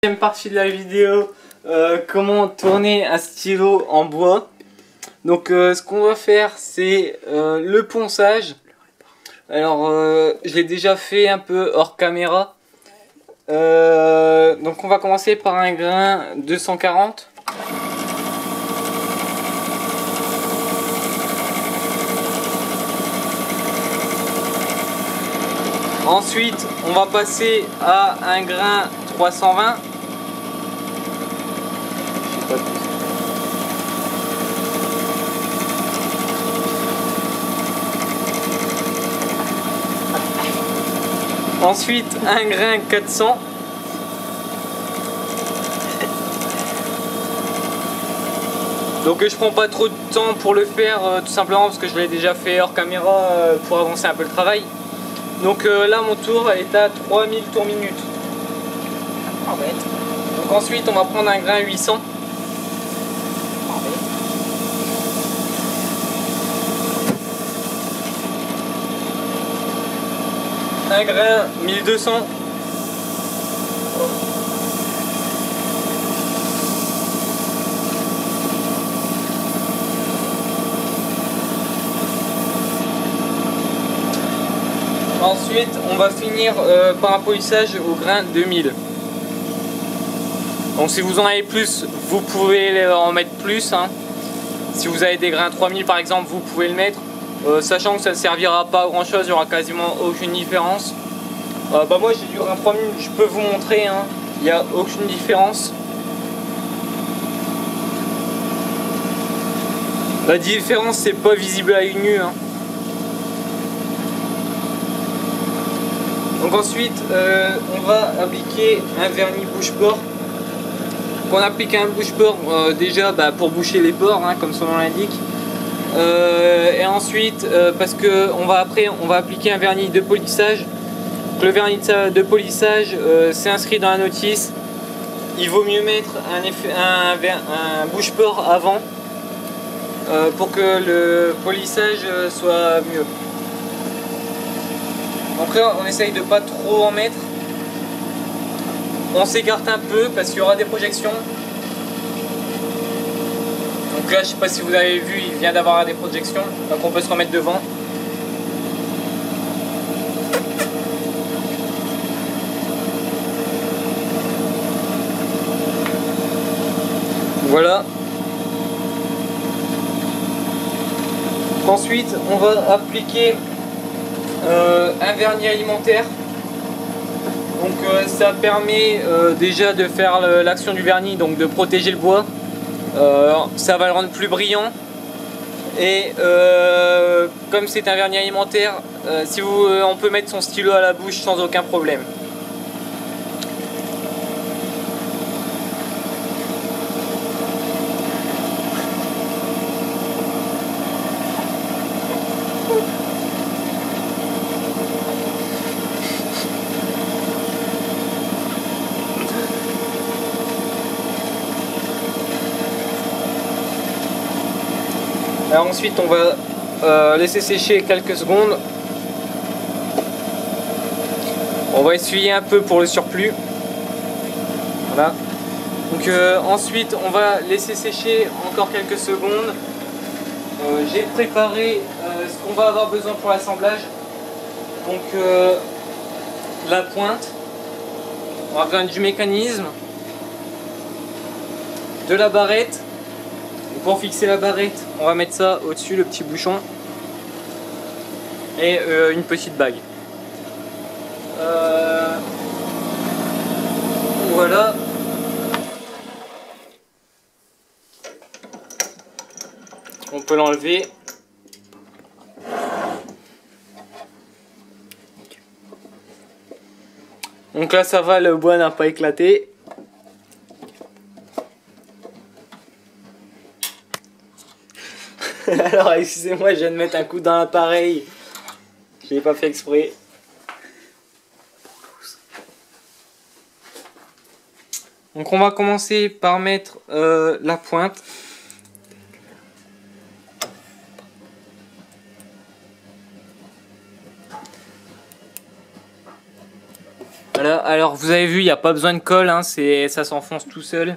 Deuxième partie de la vidéo, comment tourner un stylo en bois. Donc ce qu'on va faire, c'est le ponçage. Alors je l'ai déjà fait un peu hors caméra. Donc on va commencer par un grain 240. Ensuite on va passer à un grain 320. Ensuite un grain 400. Donc je prends pas trop de temps pour le faire, tout simplement parce que je l'ai déjà fait hors caméra pour avancer un peu le travail. Donc là mon tour est à 3000 tours minute. Donc ensuite on va prendre un grain 800. Un grain 1200. Ensuite on va finir par un polissage au grain 2000. Donc si vous en avez plus, vous pouvez en mettre plus, hein. Si vous avez des grains 3000 par exemple, vous pouvez le mettre. Sachant que ça ne servira pas à grand chose, il n'y aura quasiment aucune différence. Moi j'ai du grain 3000, je peux vous montrer, hein. Il n'y a aucune différence. La différence c'est pas visible à l'œil nu, hein. Donc ensuite on va appliquer un vernis bouche-port. On applique un bouche-port déjà pour boucher les pores, hein, comme son nom l'indique. Et ensuite parce que on va appliquer un vernis de polissage. Le vernis de polissage c'est inscrit dans la notice. Il vaut mieux mettre un bouche-port avant pour que le polissage soit mieux. Donc là on essaye de pas trop en mettre. On s'écarte un peu parce qu'il y aura des projections. Donc là je sais pas si vous avez vu, il vient d'avoir des projections. Donc on peut se remettre devant. Voilà. Ensuite on va appliquer un vernis alimentaire. Donc ça permet déjà de faire l'action du vernis, donc de protéger le bois. Ça va le rendre plus brillant. Et comme c'est un vernis alimentaire, on peut mettre son stylo à la bouche sans aucun problème. Alors ensuite on va laisser sécher quelques secondes. On va essuyer un peu pour le surplus. Voilà. Donc ensuite on va laisser sécher encore quelques secondes. J'ai préparé ce qu'on va avoir besoin pour l'assemblage. Donc la pointe. On aura besoin du mécanisme, de la barrette. Pour fixer la barrette, on va mettre ça au-dessus, le petit bouchon, et une petite bague. Voilà. On peut l'enlever. Donc là ça va, le bois n'a pas éclaté. Alors excusez-moi, je viens de mettre un coup dans l'appareil. Je l'ai pas fait exprès. Donc on va commencer par mettre la pointe. Voilà, alors vous avez vu, il n'y a pas besoin de colle, hein, ça s'enfonce tout seul.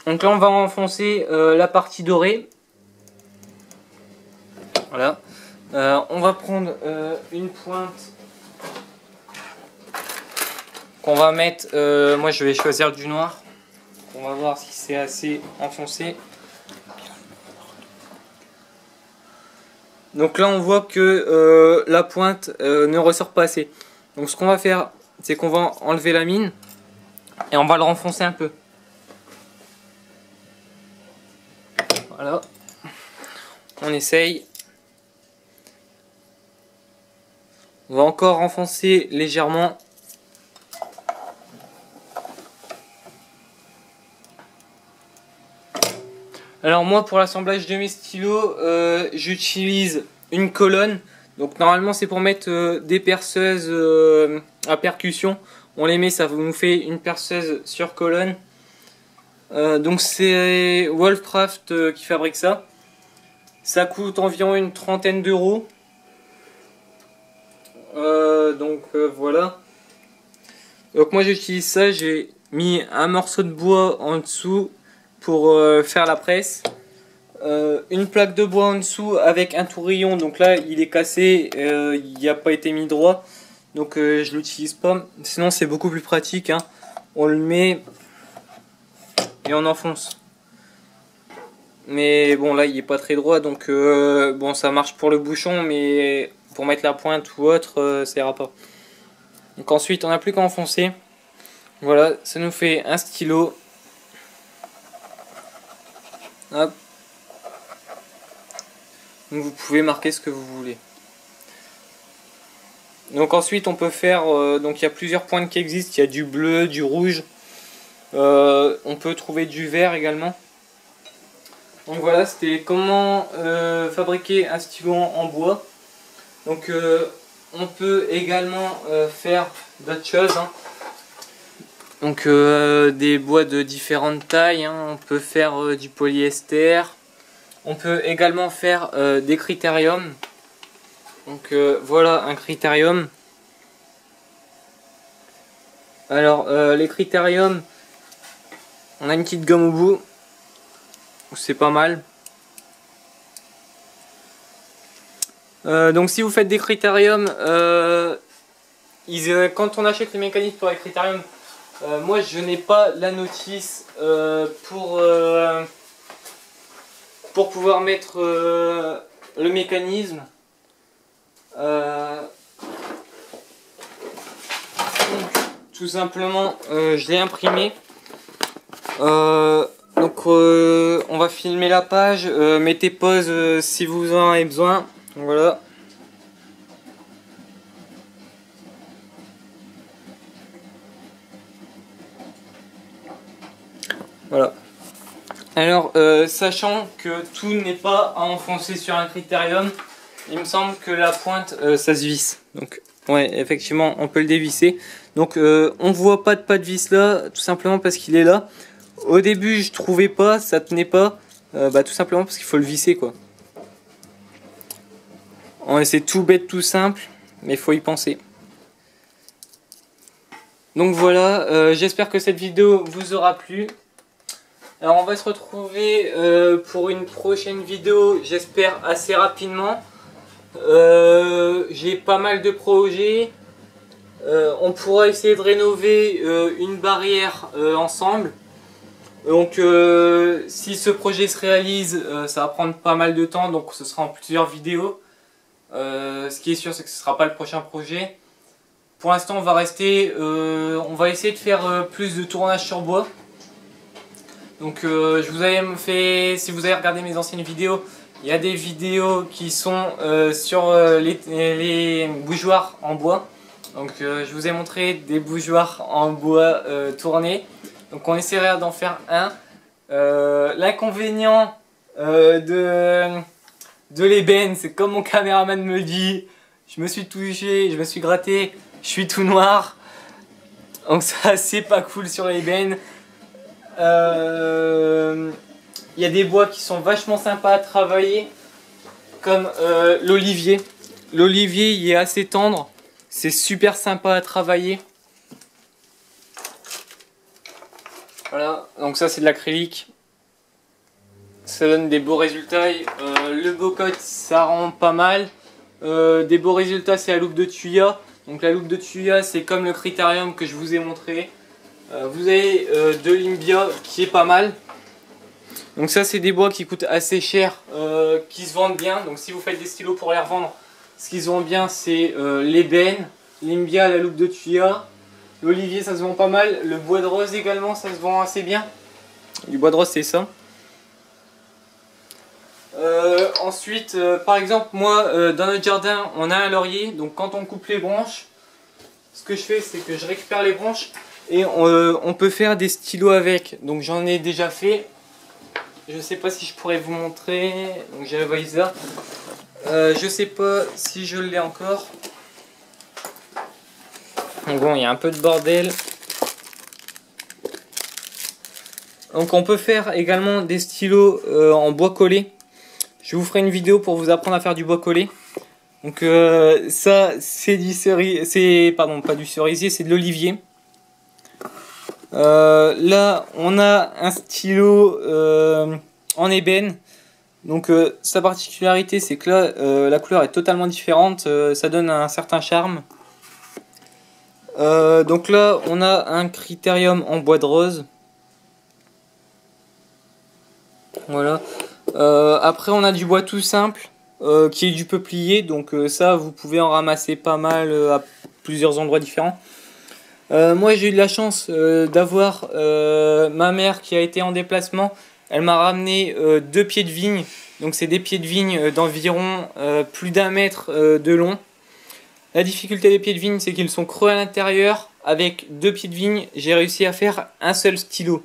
Donc là on va enfoncer la partie dorée. Voilà. On va prendre une pointe qu'on va mettre, moi je vais choisir du noir. On va voir si c'est assez enfoncé. Donc là on voit que la pointe ne ressort pas assez. Donc ce qu'on va faire, c'est qu'on va enlever la mine et on va le renfoncer un peu. Voilà. On essaye. On va encore renfoncer légèrement. Alors moi pour l'assemblage de mes stylos, j'utilise une colonne. Donc normalement c'est pour mettre des perceuses à percussion. On les met, ça nous fait une perceuse sur colonne. Donc c'est Wolfcraft qui fabrique ça. Ça coûte environ une trentaine d'euros. Voilà. Donc moi j'utilise ça, j'ai mis un morceau de bois en dessous pour faire la presse, une plaque de bois en dessous avec un tourillon, donc là il est cassé, il n'a pas été mis droit, donc je l'utilise pas, sinon c'est beaucoup plus pratique, hein. On le met et on enfonce, mais bon là il est pas très droit, donc bon ça marche pour le bouchon, mais pour mettre la pointe ou autre ça ira pas. Donc ensuite on n'a plus qu'à enfoncer. Voilà, ça nous fait un stylo. Hop. Donc vous pouvez marquer ce que vous voulez. Donc ensuite on peut faire, donc il y a plusieurs pointes qui existent, il y a du bleu, du rouge, on peut trouver du vert également. Donc voilà, c'était comment fabriquer un stylo en bois. Donc on peut également faire d'autres choses, hein. Donc des bois de différentes tailles, hein. On peut faire du polyester, on peut également faire des critériums. Donc voilà un critérium. Alors les critériums, on a une petite gomme au bout, c'est pas mal. Donc si vous faites des critériums, quand on achète les mécanismes pour les critériums, moi je n'ai pas la notice pour pouvoir mettre le mécanisme. Tout simplement je l'ai imprimé. Donc on va filmer la page, mettez pause si vous en avez besoin. Voilà. Voilà. Alors, sachant que tout n'est pas à enfoncer sur un critérium, il me semble que la pointe, ça se visse. Donc, ouais, effectivement, on peut le dévisser. Donc, on voit pas de vis là, tout simplement parce qu'il est là. Au début, je trouvais pas, ça tenait pas, tout simplement parce qu'il faut le visser, quoi. C'est tout bête, tout simple, mais il faut y penser. Donc voilà, j'espère que cette vidéo vous aura plu. Alors on va se retrouver pour une prochaine vidéo, j'espère assez rapidement. J'ai pas mal de projets. On pourra essayer de rénover une barrière ensemble. Donc si ce projet se réalise, ça va prendre pas mal de temps, donc ce sera en plusieurs vidéos. Ce qui est sûr, c'est que ce ne sera pas le prochain projet. Pour l'instant on va rester, on va essayer de faire plus de tournage sur bois. Donc je vous avais fait, si vous avez regardé mes anciennes vidéos, il y a des vidéos qui sont sur les bougeoirs en bois. Donc je vous ai montré des bougeoirs en bois tournés. Donc on essaiera d'en faire un. L'inconvénient de l'ébène, c'est comme mon caméraman me dit, je me suis touché, je me suis gratté, je suis tout noir. Donc ça c'est pas cool sur l'ébène. il y a des bois qui sont vachement sympas à travailler, comme l'olivier. L'olivier, il est assez tendre, c'est super sympa à travailler. Voilà, donc ça c'est de l'acrylique. Ça donne des beaux résultats. Le Bocote, ça rend pas mal. Des beaux résultats, c'est la loupe de Tuya. Donc la loupe de Tuya, c'est comme le Critérium que je vous ai montré. Vous avez de l'Imbia qui est pas mal. Donc ça, c'est des bois qui coûtent assez cher, qui se vendent bien. Donc si vous faites des stylos pour les revendre, ce qui se vend bien, c'est l'ébène, l'Imbia, la loupe de Tuya. L'olivier, ça se vend pas mal. Le bois de rose également, ça se vend assez bien. Du bois de rose, c'est ça. Ensuite, par exemple, moi, dans notre jardin, on a un laurier. Donc quand on coupe les branches, ce que je fais, c'est que je récupère les branches et on peut faire des stylos avec. Donc j'en ai déjà fait. Je sais pas si je pourrais vous montrer. Donc j'ai le Weiser. Je sais pas si je l'ai encore. Donc bon, il y a un peu de bordel. Donc on peut faire également des stylos en bois collé. Je vous ferai une vidéo pour vous apprendre à faire du bois collé. Donc ça c'est du cerisier, pardon, pas du cerisier, c'est de l'olivier. Là on a un stylo en ébène. Donc sa particularité, c'est que là la couleur est totalement différente, ça donne un certain charme. Donc là on a un Critérium en bois de rose. Voilà. Après on a du bois tout simple qui est du peuplier, donc ça vous pouvez en ramasser pas mal à plusieurs endroits différents. Moi j'ai eu de la chance d'avoir ma mère qui a été en déplacement. Elle m'a ramené 2 pieds de vigne, donc c'est des pieds de vigne d'environ plus d'1 mètre de long. La difficulté des pieds de vigne, c'est qu'ils sont creux à l'intérieur. Avec 2 pieds de vigne, j'ai réussi à faire un seul stylo.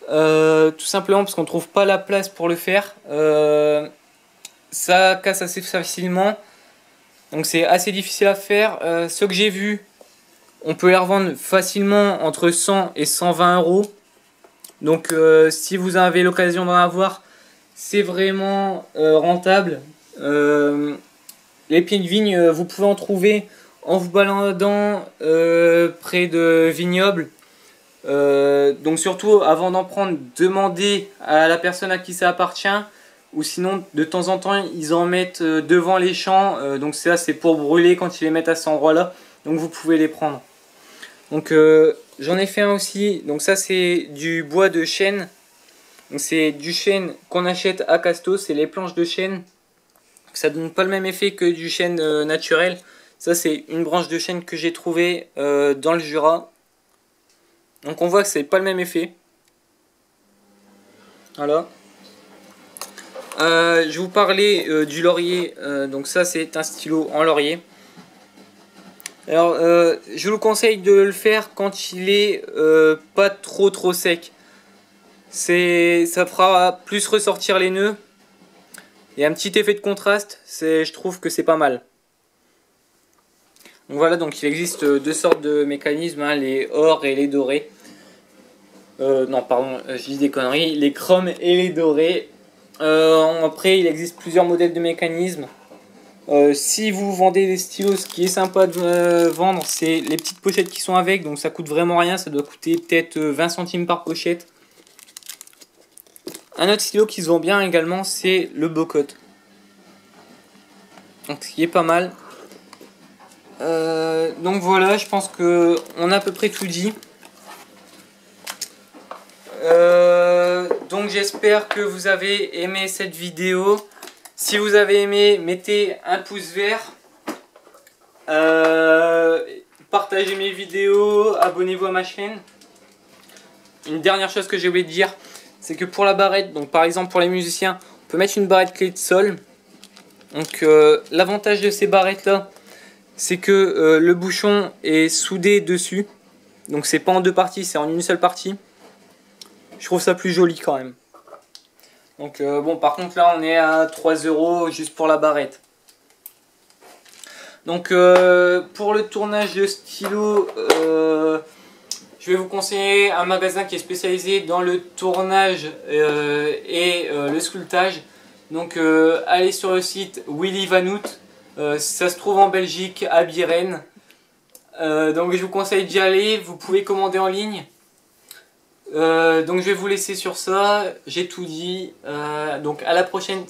Tout simplement parce qu'on ne trouve pas la place pour le faire. Ça casse assez facilement, donc c'est assez difficile à faire. Ceux que j'ai vus, on peut les revendre facilement entre 100 et 120 euros. Donc si vous avez l'occasion d'en avoir, c'est vraiment rentable. Les pieds de vigne, vous pouvez en trouver en vous baladant près de vignobles. Donc surtout, avant d'en prendre, demandez à la personne à qui ça appartient. Ou sinon, de temps en temps, ils en mettent devant les champs. Donc ça, c'est pour brûler quand ils les mettent à cet endroit-là. Donc vous pouvez les prendre. Donc j'en ai fait un aussi. Donc ça, c'est du bois de chêne. Donc c'est du chêne qu'on achète à Casto. C'est les planches de chêne. Ça donne pas le même effet que du chêne naturel. Ça, c'est une branche de chêne que j'ai trouvée dans le Jura. Donc on voit que c'est pas le même effet. Voilà. Je vous parlais du laurier. Donc ça, c'est un stylo en laurier. Alors je vous conseille de le faire quand il est pas trop sec. Ça fera plus ressortir les nœuds. Il y a un petit effet de contraste. Je trouve que c'est pas mal. Donc voilà, donc il existe 2 sortes de mécanismes, hein, les or et les dorés. Non, pardon, je dis des conneries, les chromes et les dorés. Après, il existe plusieurs modèles de mécanismes. Si vous vendez des stylos, ce qui est sympa de vendre, c'est les petites pochettes qui sont avec. Donc ça coûte vraiment rien, ça doit coûter peut-être 20 centimes par pochette. Un autre stylo qui se vend bien également, c'est le Bocote. Donc ce qui est pas mal. Donc voilà, je pense que on a à peu près tout dit. Donc j'espère que vous avez aimé cette vidéo. Si vous avez aimé, mettez un pouce vert. Partagez mes vidéos, abonnez-vous à ma chaîne. Une dernière chose que j'ai oublié de dire, c'est que pour la barrette, donc par exemple pour les musiciens, on peut mettre une barrette clé de sol. Donc l'avantage de ces barrettes là, c'est que le bouchon est soudé dessus. Donc c'est pas en 2 parties, c'est en une seule partie. Je trouve ça plus joli quand même. Donc bon, par contre là on est à 3 € juste pour la barrette. Donc pour le tournage de stylo, je Je vais vous conseiller un magasin qui est spécialisé dans le tournage et le sculptage. Donc allez sur le site Willy Vanout, ça se trouve en Belgique, à Bieren. Donc je vous conseille d'y aller, vous pouvez commander en ligne. Donc je vais vous laisser sur ça, j'ai tout dit. Donc à la prochaine.